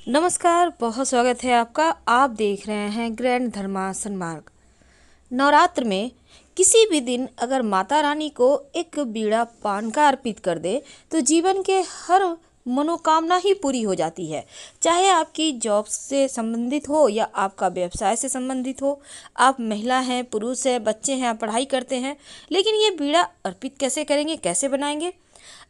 नमस्कार, बहुत स्वागत है आपका। आप देख रहे हैं ग्रैंड धर्मासन मार्ग। नवरात्र में किसी भी दिन अगर माता रानी को एक बीड़ा पान का अर्पित कर दे तो जीवन के हर मनोकामना ही पूरी हो जाती है। चाहे आपकी जॉब से संबंधित हो या आपका व्यवसाय से संबंधित हो, आप महिला हैं, पुरुष हैं, बच्चे हैं, आप पढ़ाई करते हैं, लेकिन ये बीड़ा अर्पित कैसे करेंगे, कैसे बनाएंगे?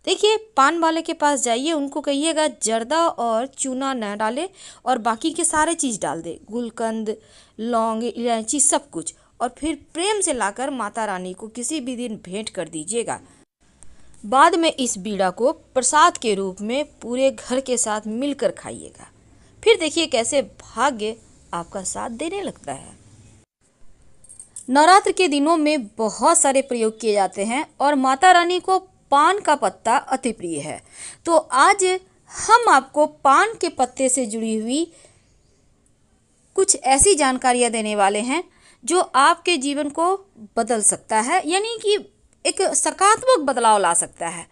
देखिए, पान वाले के पास जाइए, उनको कहिएगा जर्दा और चूना न डाले और बाकी के सारे चीज़ डाल दे, गुलकंद, लौंग, इलायची, सब कुछ, और फिर प्रेम से लाकर माता रानी को किसी भी दिन भेंट कर दीजिएगा। बाद में इस बीड़ा को प्रसाद के रूप में पूरे घर के साथ मिलकर खाइएगा। फिर देखिए कैसे भाग्य आपका साथ देने लगता है। नवरात्र के दिनों में बहुत सारे प्रयोग किए जाते हैं और माता रानी को पान का पत्ता अति प्रिय है। तो आज हम आपको पान के पत्ते से जुड़ी हुई कुछ ऐसी जानकारियां देने वाले हैं जो आपके जीवन को बदल सकता है, यानी कि एक सकारात्मक बदलाव ला सकता है।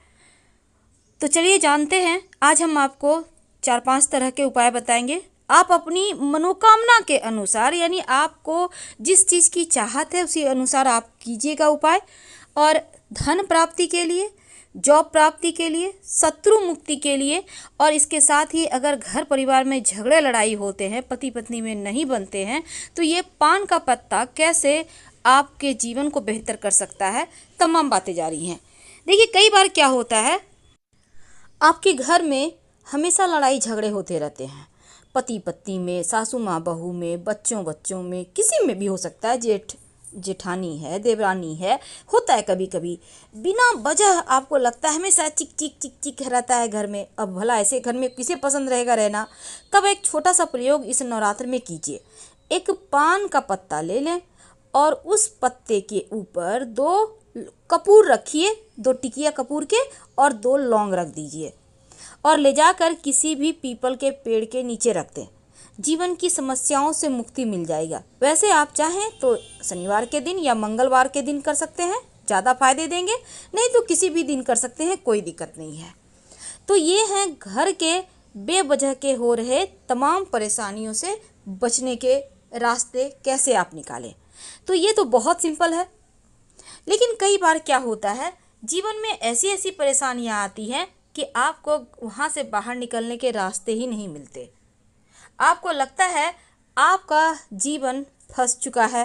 तो चलिए जानते हैं। आज हम आपको 4-5 तरह के उपाय बताएंगे। आप अपनी मनोकामना के अनुसार, यानी आपको जिस चीज़ की चाहत है उसी अनुसार आप कीजिएगा उपाय। और धन प्राप्ति के लिए, जॉब प्राप्ति के लिए, शत्रु मुक्ति के लिए, और इसके साथ ही अगर घर परिवार में झगड़े लड़ाई होते हैं, पति पत्नी में नहीं बनते हैं, तो ये पान का पत्ता कैसे आपके जीवन को बेहतर कर सकता है, तमाम बातें जा रही हैं। देखिए, कई बार क्या होता है, आपके घर में हमेशा लड़ाई झगड़े होते रहते हैं, पति पत्नी में, सासू माँ बहू में, बच्चों बच्चों में, किसी में भी हो सकता है, जेठ जेठानी है, देवरानी है, होता है कभी कभी। बिना वजह आपको लगता है हमेशा चिक चिक चिक चिक रहता है घर में। अब भला ऐसे घर में किसे पसंद रहेगा रहना? तब एक छोटा सा प्रयोग इस नवरात्र में कीजिए। एक पान का पत्ता ले लें और उस पत्ते के ऊपर 2 कपूर रखिए, 2 टिकिया कपूर के, और 2 लौंग रख दीजिए और ले जाकर किसी भी पीपल के पेड़ के नीचे रख दें। जीवन की समस्याओं से मुक्ति मिल जाएगा। वैसे आप चाहें तो शनिवार के दिन या मंगलवार के दिन कर सकते हैं, ज़्यादा फायदे देंगे, नहीं तो किसी भी दिन कर सकते हैं, कोई दिक्कत नहीं है। तो ये हैं घर के बेवजह के हो रहे तमाम परेशानियों से बचने के रास्ते कैसे आप निकालें। तो ये तो बहुत सिंपल है। लेकिन कई बार क्या होता है, जीवन में ऐसी ऐसी परेशानियां आती हैं कि आपको वहाँ से बाहर निकलने के रास्ते ही नहीं मिलते। आपको लगता है आपका जीवन फंस चुका है,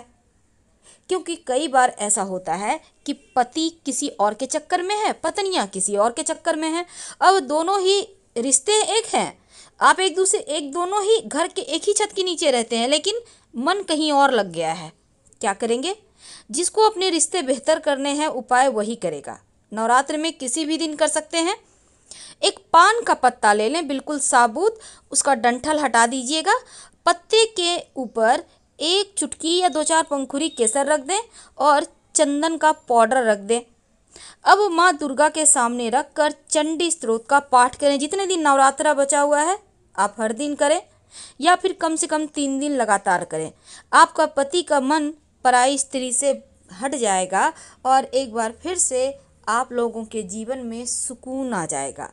क्योंकि कई बार ऐसा होता है कि पति किसी और के चक्कर में है, पत्नियां किसी और के चक्कर में हैं। अब दोनों ही रिश्ते एक हैं, आप दोनों ही घर के एक ही छत के नीचे रहते हैं, लेकिन मन कहीं और लग गया है। क्या करेंगे? जिसको अपने रिश्ते बेहतर करने हैं, उपाय वही करेगा। नवरात्र में किसी भी दिन कर सकते हैं। एक पान का पत्ता ले लें, बिल्कुल साबुत, उसका डंठल हटा दीजिएगा। पत्ते के ऊपर 1 चुटकी या 2-4 पंखुड़ी केसर रख दें और चंदन का पाउडर रख दें। अब माँ दुर्गा के सामने रखकर चंडी स्तोत्र का पाठ करें। जितने दिन नवरात्रा बचा हुआ है आप हर दिन करें, या फिर कम से कम 3 दिन लगातार करें। आपका पति का मन पराई स्त्री से हट जाएगा और एक बार फिर से आप लोगों के जीवन में सुकून आ जाएगा।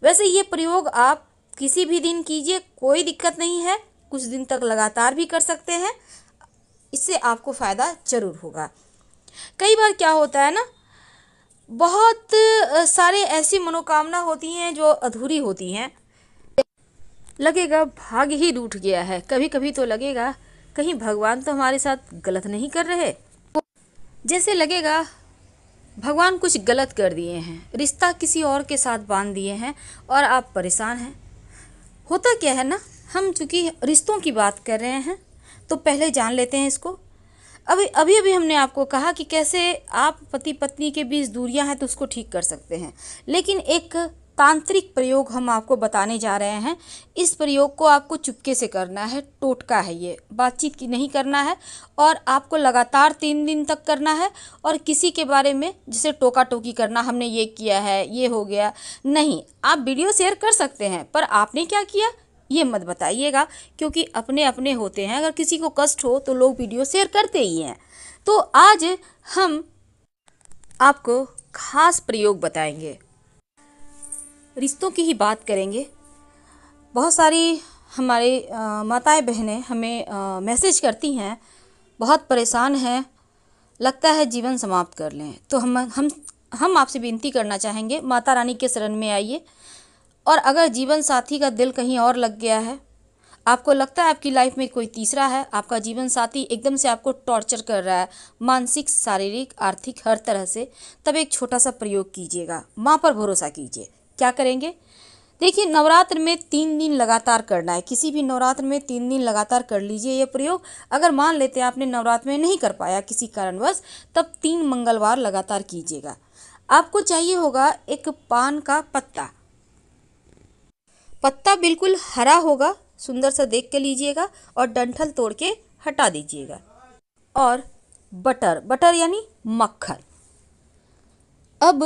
वैसे ये प्रयोग आप किसी भी दिन कीजिए, कोई दिक्कत नहीं है। कुछ दिन तक लगातार भी कर सकते हैं, इससे आपको फ़ायदा ज़रूर होगा। कई बार क्या होता है ना, बहुत सारे ऐसी मनोकामना होती हैं जो अधूरी होती हैं। लगेगा भाग्य ही रूठ गया है, कभी कभी तो लगेगा कहीं भगवान तो हमारे साथ गलत नहीं कर रहे, जैसे लगेगा भगवान कुछ गलत कर दिए हैं, रिश्ता किसी और के साथ बांध दिए हैं और आप परेशान हैं। होता क्या है ना, हम चूँकि रिश्तों की बात कर रहे हैं तो पहले जान लेते हैं इसको। अभी हमने आपको कहा कि कैसे आप पति पत्नी के बीच दूरियां हैं तो उसको ठीक कर सकते हैं। लेकिन एक तांत्रिक प्रयोग हम आपको बताने जा रहे हैं। इस प्रयोग को आपको चुपके से करना है, टोटका है ये, बातचीत की नहीं करना है, और आपको लगातार 3 दिन तक करना है। और किसी के बारे में जैसे टोका टोकी करना, हमने ये किया है, ये हो गया, नहीं। आप वीडियो शेयर कर सकते हैं, पर आपने क्या किया ये मत बताइएगा, क्योंकि अपने अपने होते हैं। अगर किसी को कष्ट हो तो लोग वीडियो शेयर करते ही हैं। तो आज हम आपको खास प्रयोग बताएंगे, रिश्तों की ही बात करेंगे। बहुत सारी हमारे माताएं बहनें हमें मैसेज करती हैं, बहुत परेशान हैं, लगता है जीवन समाप्त कर लें, तो हम आपसे विनती करना चाहेंगे, माता रानी के शरण में आइए। और अगर जीवन साथी का दिल कहीं और लग गया है, आपको लगता है आपकी लाइफ में कोई तीसरा है, आपका जीवन साथी एकदम से आपको टॉर्चर कर रहा है, मानसिक, शारीरिक, आर्थिक, हर तरह से, तब एक छोटा सा प्रयोग कीजिएगा, माँ पर भरोसा कीजिए। क्या करेंगे? देखिए, नवरात्र में 3 दिन लगातार करना है, किसी भी नवरात्र में 3 दिन लगातार कर लीजिए ये प्रयोग। अगर मान लेते हैं आपने नवरात्र में नहीं कर पाया किसी कारणवश, तब 3 मंगलवार लगातार कीजिएगा। आपको चाहिए होगा एक पान का पत्ता, पत्ता बिल्कुल हरा होगा, सुंदर सा देख के लीजिएगा, और डंठल तोड़ के हटा दीजिएगा। और बटर यानी मक्खन। अब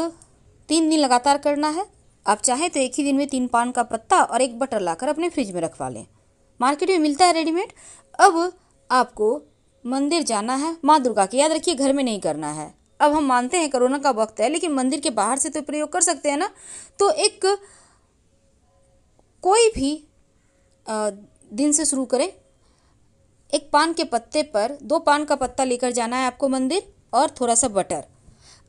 3 दिन लगातार करना है। आप चाहें तो एक ही दिन में 3 पान का पत्ता और 1 बटर लाकर अपने फ्रिज में रखवा लें, मार्केट में मिलता है रेडीमेड। अब आपको मंदिर जाना है, माँ दुर्गा के, याद रखिए घर में नहीं करना है। अब हम मानते हैं कोरोना का वक्त है, लेकिन मंदिर के बाहर से तो प्रयोग कर सकते हैं ना। तो कोई भी दिन से शुरू करें। एक पान के पत्ते पर 2 पान का पत्ता लेकर जाना है आपको मंदिर, और थोड़ा सा बटर।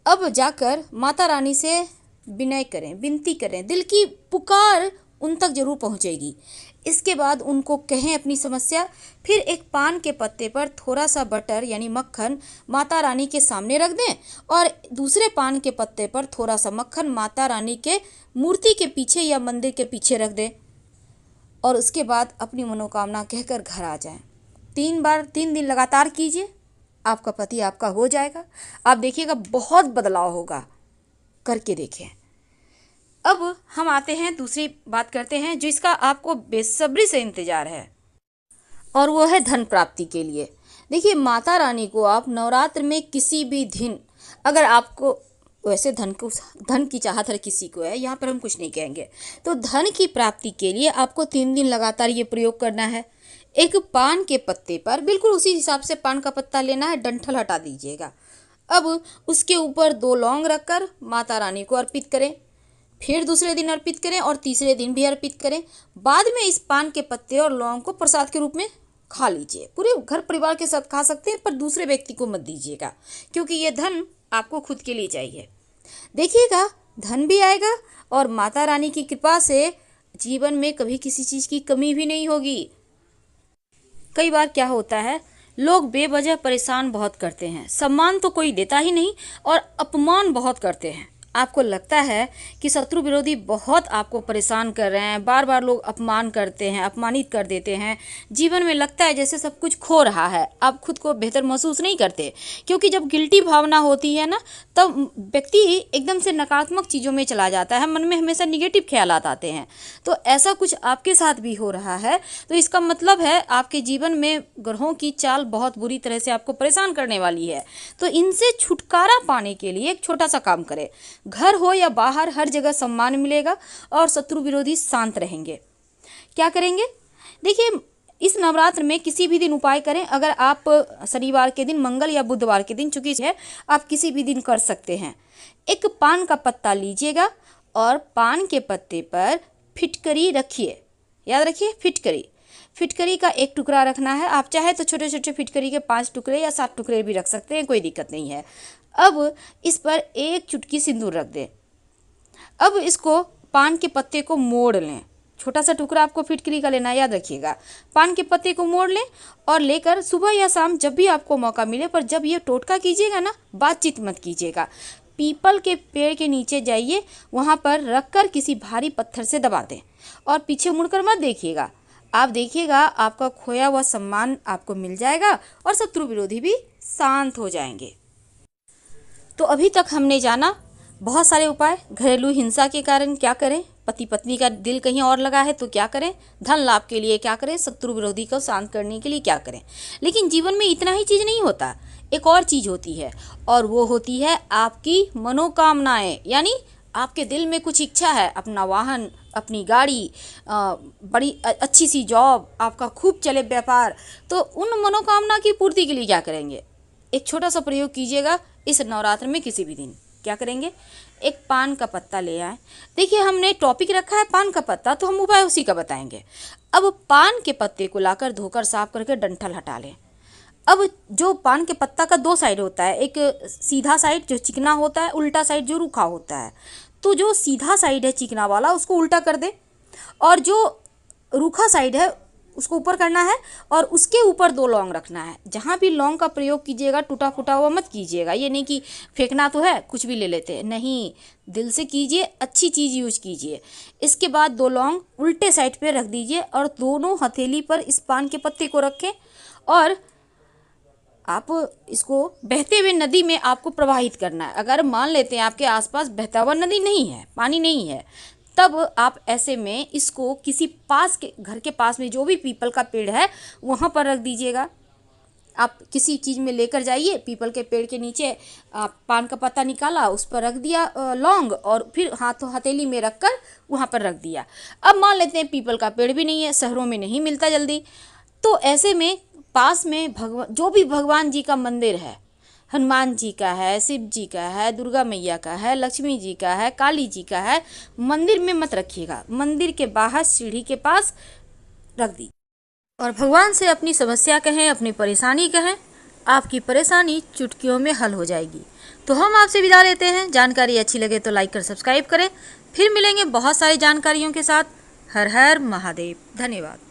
अब जाकर माता रानी से विनय करें, विनती करें, दिल की पुकार उन तक जरूर पहुंचेगी। इसके बाद उनको कहें अपनी समस्या। फिर एक पान के पत्ते पर थोड़ा सा बटर यानी मक्खन माता रानी के सामने रख दें, और दूसरे पान के पत्ते पर थोड़ा सा मक्खन माता रानी के मूर्ति के पीछे या मंदिर के पीछे रख दें, और उसके बाद अपनी मनोकामना कहकर घर आ जाएं। 3 दिन लगातार कीजिए, आपका पति आपका हो जाएगा। आप देखिएगा बहुत बदलाव होगा, करके देखें। अब हम आते हैं, दूसरी बात करते हैं जो इसका आपको बेसब्री से इंतजार है, और वो है धन प्राप्ति के लिए। देखिए, माता रानी को आप नवरात्र में किसी भी दिन, अगर आपको वैसे धन की चाहत हर किसी को है, यहाँ पर हम कुछ नहीं कहेंगे, तो धन की प्राप्ति के लिए आपको 3 दिन लगातार ये प्रयोग करना है। एक पान के पत्ते पर बिल्कुल उसी हिसाब से पान का पत्ता लेना है, डंठल हटा दीजिएगा। अब उसके ऊपर 2 लौंग रखकर माता रानी को अर्पित करें, फिर दूसरे दिन अर्पित करें, और तीसरे दिन भी अर्पित करें। बाद में इस पान के पत्ते और लौंग को प्रसाद के रूप में खा लीजिए। पूरे घर परिवार के साथ खा सकते हैं, पर दूसरे व्यक्ति को मत दीजिएगा, क्योंकि ये धन आपको खुद के लिए चाहिए। देखिएगा, धन भी आएगा, और माता रानी की कृपा से जीवन में कभी किसी चीज़ की कमी भी नहीं होगी। कई बार क्या होता है, लोग बेवजह परेशान बहुत करते हैं, सम्मान तो कोई देता ही नहीं, और अपमान बहुत करते हैं। आपको लगता है कि शत्रु विरोधी बहुत आपको परेशान कर रहे हैं, बार बार लोग अपमान करते हैं, अपमानित कर देते हैं, जीवन में लगता है जैसे सब कुछ खो रहा है, आप खुद को बेहतर महसूस नहीं करते, क्योंकि जब गिल्टी भावना होती है ना, तब व्यक्ति एकदम से नकारात्मक चीज़ों में चला जाता है, मन में हमेशा निगेटिव ख्यालात आते हैं। तो ऐसा कुछ आपके साथ भी हो रहा है, तो इसका मतलब है आपके जीवन में ग्रहों की चाल बहुत बुरी तरह से आपको परेशान करने वाली है। तो इनसे छुटकारा पाने के लिए एक छोटा सा काम करें। घर हो या बाहर, हर जगह सम्मान मिलेगा, और शत्रु विरोधी शांत रहेंगे। क्या करेंगे? देखिए, इस नवरात्र में किसी भी दिन उपाय करें। अगर आप शनिवार के दिन, मंगल या बुधवार के दिन, चूंकि है, आप किसी भी दिन कर सकते हैं। एक पान का पत्ता लीजिएगा, और पान के पत्ते पर फिटकरी रखिए, याद रखिए फिटकरी का 1 टुकड़ा रखना है। आप चाहे तो छोटे छोटे फिटकरी के 5 टुकड़े या 7 टुकड़े भी रख सकते हैं, कोई दिक्कत नहीं है। अब इस पर 1 चुटकी सिंदूर रख दें। अब इसको, पान के पत्ते को मोड़ लें, छोटा सा टुकड़ा आपको फिटकरी का लेना है, याद रखिएगा। पान के पत्ते को मोड़ लें, और लेकर सुबह या शाम जब भी आपको मौका मिले, पर जब ये टोटका कीजिएगा ना, बातचीत मत कीजिएगा, पीपल के पेड़ के नीचे जाइए, वहाँ पर रखकर किसी भारी पत्थर से दबा दें, और पीछे मुड़कर मत देखिएगा। आप देखिएगा, आपका खोया हुआ सम्मान आपको मिल जाएगा, और शत्रु विरोधी भी शांत हो जाएंगे। तो अभी तक हमने जाना बहुत सारे उपाय। घरेलू हिंसा के कारण क्या करें, पति पत्नी का दिल कहीं और लगा है तो क्या करें, धन लाभ के लिए क्या करें, शत्रु विरोधी को शांत करने के लिए क्या करें। लेकिन जीवन में इतना ही चीज़ नहीं होता, एक और चीज़ होती है, और वो होती है आपकी मनोकामनाएं। यानी आपके दिल में कुछ इच्छा है, अपना वाहन, अपनी गाड़ी, बड़ी अच्छी सी जॉब, आपका खूब चले व्यापार, तो उन मनोकामना की पूर्ति के लिए क्या करेंगे? एक छोटा सा प्रयोग कीजिएगा इस नवरात्र में किसी भी दिन। क्या करेंगे? एक पान का पत्ता ले आए। देखिए हमने टॉपिक रखा है पान का पत्ता, तो हम उपाय उसी का बताएंगे। अब पान के पत्ते को लाकर धोकर साफ करके डंठल हटा लें। अब जो पान के पत्ता का दो साइड होता है, एक सीधा साइड जो चिकना होता है, उल्टा साइड जो रूखा होता है। तो जो सीधा साइड है चिकना वाला उसको उल्टा कर दे, और जो रूखा साइड है उसको ऊपर करना है, और उसके ऊपर 2 लौंग रखना है। जहाँ भी लौंग का प्रयोग कीजिएगा टूटा फूटा हुआ मत कीजिएगा। ये नहीं कि फेंकना तो है कुछ भी ले लेते हैं, नहीं, दिल से कीजिए, अच्छी चीज़ यूज कीजिए। इसके बाद 2 लौंग उल्टे साइड पे रख दीजिए और दोनों हथेली पर इस पान के पत्ते को रखें, और आप इसको बहते हुए नदी में आपको प्रवाहित करना है। अगर मान लेते हैं आपके आसपास बहता हुआ नदी नहीं है, पानी नहीं है, तब आप ऐसे में इसको किसी पास के घर के पास में जो भी पीपल का पेड़ है वहाँ पर रख दीजिएगा। आप किसी चीज़ में लेकर जाइए, पीपल के पेड़ के नीचे आप पान का पत्ता निकाला, उस पर रख दिया लौंग, और फिर हाथों हथेली में रख कर वहाँ पर रख दिया। अब मान लेते हैं पीपल का पेड़ भी नहीं है, शहरों में नहीं मिलता जल्दी, तो ऐसे में पास में भगवान जो भी भगवान जी का मंदिर है, हनुमान जी का है, शिव जी का है, दुर्गा मैया का है, लक्ष्मी जी का है, काली जी का है, मंदिर में मत रखिएगा, मंदिर के बाहर सीढ़ी के पास रख दीजिए और भगवान से अपनी समस्या कहें, अपनी परेशानी कहें, आपकी परेशानी चुटकियों में हल हो जाएगी। तो हम आपसे विदा लेते हैं। जानकारी अच्छी लगे तो लाइक कर सब्सक्राइब करें। फिर मिलेंगे बहुत सारी जानकारियों के साथ। हर हर महादेव। धन्यवाद।